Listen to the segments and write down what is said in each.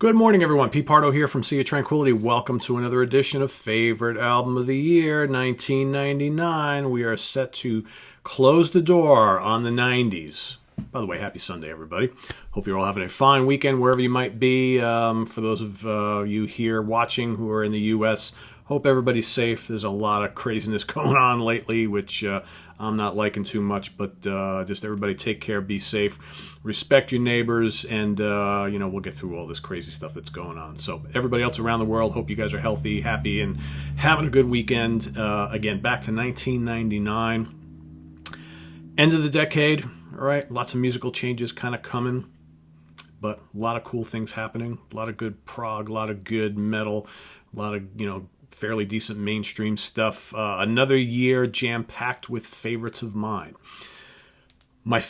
Good morning, everyone. Pete Pardo here from Sea of Tranquility. Welcome to another edition of Favorite Album of the Year, 1999. We are set to close the door on the 90s. By the way, happy Sunday, everybody. Hope you're all having a fine weekend wherever you might be. For those of you here watching who are in the U.S., hope everybody's safe. There's a lot of craziness going on lately, which I'm not liking too much, but just everybody take care, be safe, respect your neighbors, and we'll get through all this crazy stuff that's going on. So everybody else around the world, hope you guys are healthy, happy, and having a good weekend. Again, back to 1999. End of the decade, all right? Lots of musical changes kind of coming, but a lot of cool things happening. A lot of good prog, a lot of good metal, a lot of, fairly decent mainstream stuff. Another year jam-packed with favorites of mine. My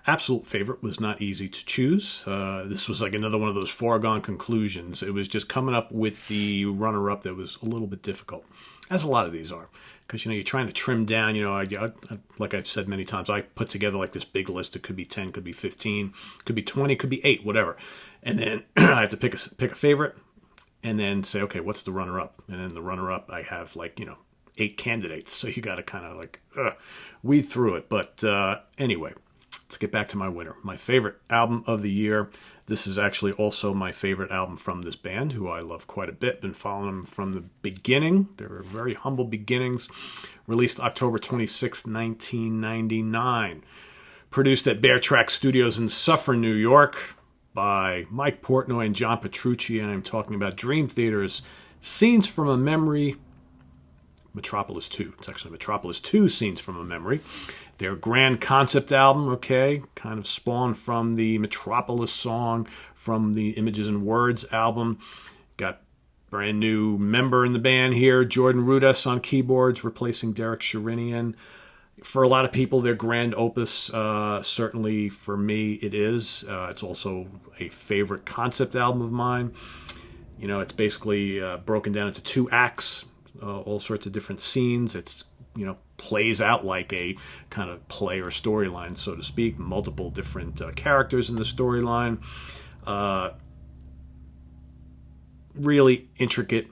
absolute favorite, was not easy to choose. This was like another one of those foregone conclusions. It was just coming up with the runner-up that was a little bit difficult, as a lot of these are. Because, you're trying to trim down, like I've said many times, I put together like this big list. It could be 10, could be 15, could be 20, could be 8, whatever. And then I have to pick a favorite. And then say, okay, what's the runner-up? And then the runner-up, I have 8 candidates. So you got to kind of weed through it. But anyway, let's get back to my winner. My favorite album of the year. This is actually also my favorite album from this band, who I love quite a bit. Been following them from the beginning. They were very humble beginnings. Released October 26, 1999. Produced at Bear Track Studios in Suffern, New York, by Mike Portnoy and John Petrucci, and I'm talking about Dream Theater's Scenes from a Memory, Metropolis 2. It's actually Metropolis 2, Scenes from a Memory. Their grand concept album, okay, kind of spawned from the Metropolis song from the Images and Words album. Got brand new member in the band here, Jordan Rudess on keyboards, replacing Derek Sherinian. For a lot of people, their grand opus, certainly for me, it is. It's also a favorite concept album of mine. It's basically broken down into 2 acts, all sorts of different scenes. It's, plays out like a kind of play or storyline, so to speak. Multiple different characters in the storyline. Really intricate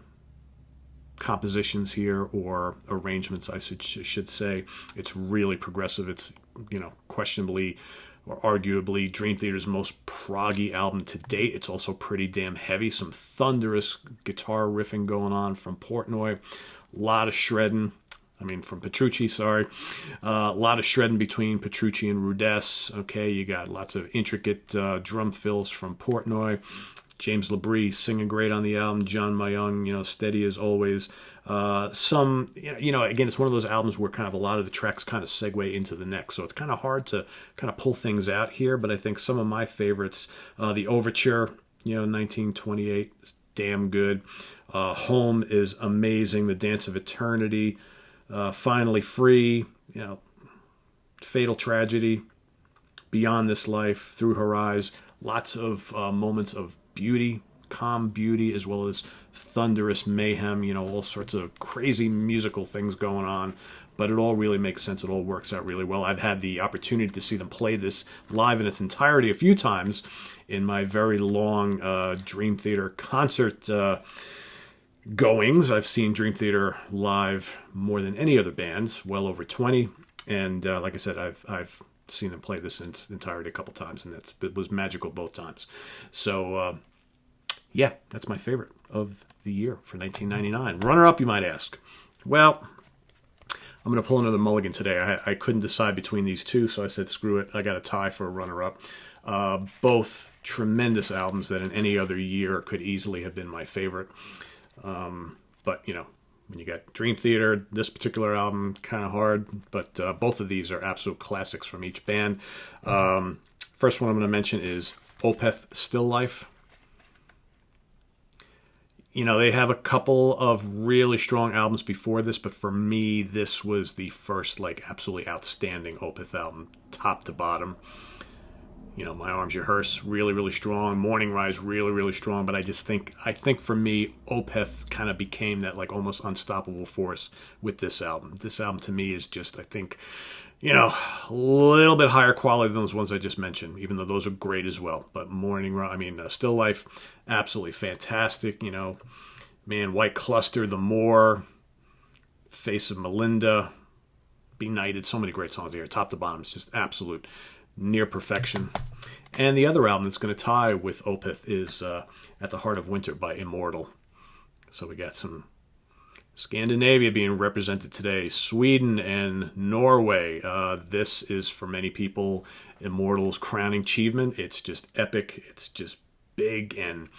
compositions here, or arrangements, I should say. It's really progressive. It's, questionably or arguably Dream Theater's most proggy album to date. It's also pretty damn heavy. Some thunderous guitar riffing going on from Portnoy. A lot of shredding. From Petrucci, sorry. A lot of shredding between Petrucci and Rudess. Okay, you got lots of intricate drum fills from Portnoy. James Labrie singing great on the album. John Mayung, steady as always. Again, it's one of those albums where kind of a lot of the tracks kind of segue into the next. So it's kind of hard to kind of pull things out here. But I think some of my favorites, the Overture, 1928, is damn good. Home is amazing. The Dance of Eternity, Finally Free, Fatal Tragedy, Beyond This Life, Through Her Eyes. Lots of moments of beauty, calm beauty, as well as thunderous mayhem, all sorts of crazy musical things going on, but it all really makes sense. It all works out really well. I've had the opportunity to see them play this live in its entirety a few times in my very long Dream Theater concert goings. I've seen Dream Theater live more than any other band, well over 20, and like I said, I've seen them play this in its entirety a couple times, and it was magical both times. So, that's my favorite of the year for 1999. Runner-up, you might ask. Well, I'm going to pull another mulligan today. I couldn't decide between these two, so I said, screw it. I got a tie for a runner-up. Both tremendous albums that in any other year could easily have been my favorite. But, when you got Dream Theater, this particular album, kind of hard, but both of these are absolute classics from each band. First one I'm going to mention is Opeth Still Life. They have a couple of really strong albums before this, but for me, this was the first, absolutely outstanding Opeth album, top to bottom. My Arms, Your Hearse, really, really strong. Morning Rise, really, really strong. But I think for me, Opeth kind of became that almost unstoppable force with this album. This album to me is just, I think, you know, a little bit higher quality than those ones I just mentioned, even though those are great as well. But Still Life, absolutely fantastic. You know, man, White Cluster, The More, Face of Melinda, Benighted, so many great songs here, top to bottom. It's just absolute near perfection. And the other album that's going to tie with Opeth is At the Heart of Winter by Immortal. So we got some Scandinavia being represented today, Sweden and Norway. This is, for many people, Immortal's crowning achievement. It's just epic. It's just big and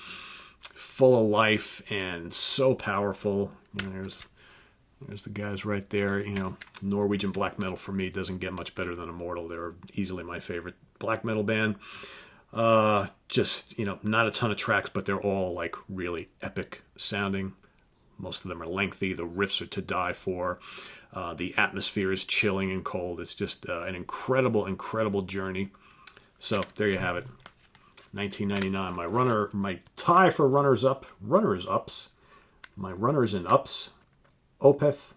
full of life and so powerful. You know, there's the guys right there. You know, Norwegian black metal for me doesn't get much better than Immortal. They're easily my favorite black metal band. Just, you know, not a ton of tracks, but they're all like really epic sounding. Most of them are lengthy. The riffs are to die for. The atmosphere is chilling and cold. It's just an incredible, incredible journey. So there you have it. 1999. My tie for runners-ups. My runners and ups. Opeth,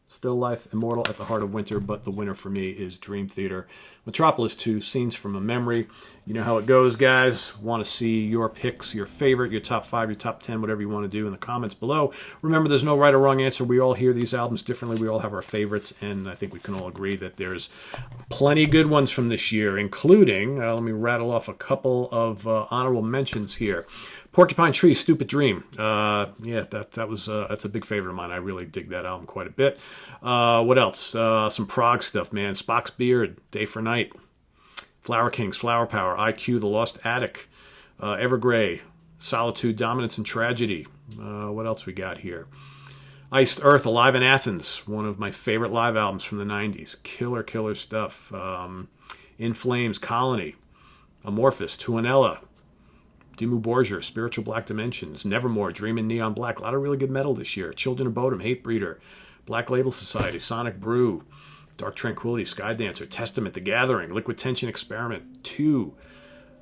Still Life, Immortal, At the Heart of Winter, but the winner for me is Dream Theater. Metropolis 2, Scenes from a Memory. You know how it goes, guys. Want to see your picks, your favorite, your top 5, your top 10, whatever you want to do in the comments below. Remember, there's no right or wrong answer. We all hear these albums differently. We all have our favorites, and I think we can all agree that there's plenty good ones from this year, including, let me rattle off a couple of honorable mentions here. Porcupine Tree, Stupid Dream. That's a big favorite of mine. I really dig that album quite a bit. What else? Some prog stuff, man. Spock's Beard, Day for Night. Flower Kings, Flower Power, IQ, The Lost Attic, Evergrey, Solitude, Dominance, and Tragedy. What else we got here? Iced Earth, Alive in Athens, one of my favorite live albums from the 90s. Killer stuff. In Flames, Colony, Amorphous, Tuanella, Dimmu Borgir, Spiritual Black Dimensions, Nevermore, Dream in Neon Black. A lot of really good metal this year. Children of Bodom, Hatebreeder, Black Label Society, Sonic Brew, Dark Tranquility, Skydancer, Testament, The Gathering, Liquid Tension, Experiment 2.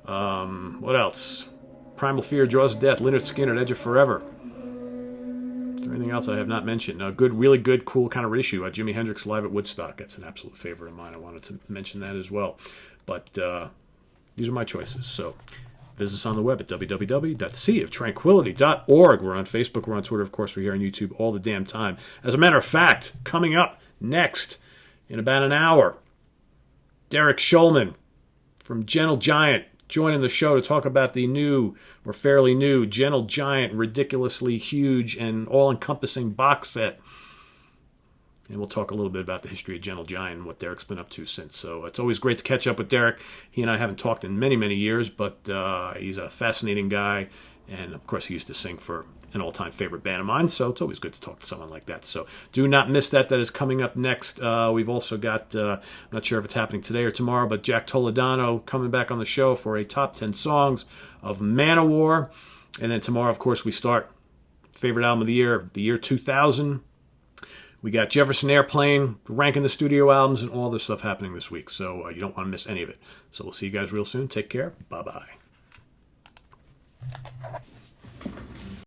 What else? Primal Fear, Jaws of Death, Lynyrd Skynyrd, Edge of Forever. Is there anything else I have not mentioned? Really good, cool kind of reissue. Jimi Hendrix Live at Woodstock. That's an absolute favorite of mine. I wanted to mention that as well. But these are my choices. So visit us on the web at www.seaoftranquility.org. We're on Facebook. We're on Twitter. Of course, we're here on YouTube all the damn time. As a matter of fact, coming up next in about an hour, Derek Schulman from Gentle Giant joining the show to talk about the new, or fairly new, Gentle Giant, ridiculously huge and all-encompassing box set. And we'll talk a little bit about the history of Gentle Giant and what Derek's been up to since. So it's always great to catch up with Derek. He and I haven't talked in many, many years, but he's a fascinating guy. And, of course, he used to sing for an all-time favorite band of mine, so it's always good to talk to someone like that. So do not miss that. That is coming up next. We've also got, I'm not sure if it's happening today or tomorrow, but Jack Toledano coming back on the show for a top 10 songs of Manowar. And then tomorrow, of course, we start favorite album of the year 2000. We got Jefferson Airplane, ranking the studio albums, and all this stuff happening this week. So you don't want to miss any of it. So we'll see you guys real soon. Take care. Bye-bye.